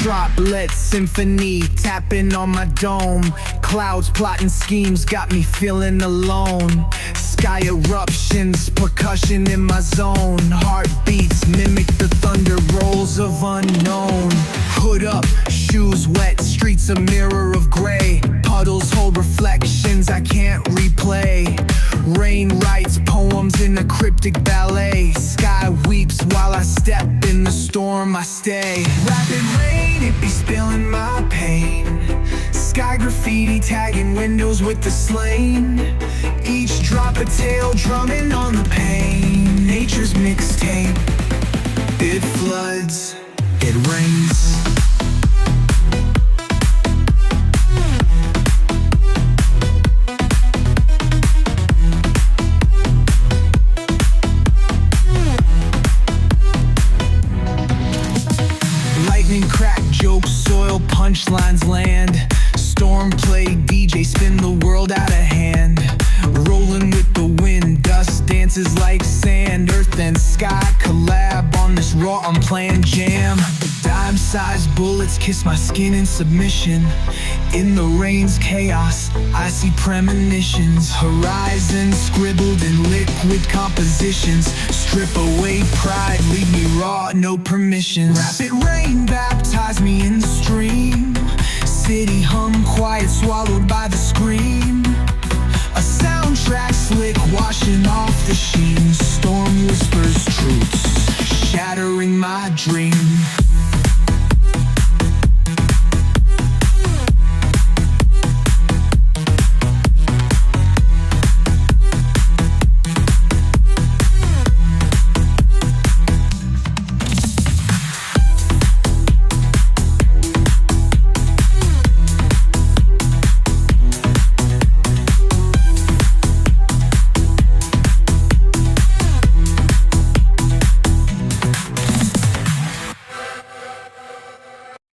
Droplet symphony tapping on my dome. Clouds plotting schemes got me feeling alone. Sky eruptions, percussion in my zone. Heartbeats mimic the thunder rolls of unknown. Hood up, shoes wet, streets a mirror of gray. Puddles hold reflections I can't replay. Rain writes poems in a cryptic ballet. Sky weeps while I step in the storm I stay. Rapid rain, it be spilling my pain. Sky graffiti tagging windows with the slain. Each drop a tale drumming on the pain. Nature's mixtape, it floods, it rains. Lightning crack jokes, soil punchlines land. Storm play, DJ spin the world out of hand. Rolling with the wind, dust dances like sand. Earth and sky collab on this raw unplanned jam. Dime-sized bullets kiss my skin in submission. In the rain's chaos, I see premonitions. Horizon scribbled in liquid compositions. Strip away pride, leave me raw, no permissions. Rapid rain baptize me in the stream. City hum quiet, swallowed by the scream. A soundtrack slick, washing off the sheen. Storm whispers truths, shattering my dream.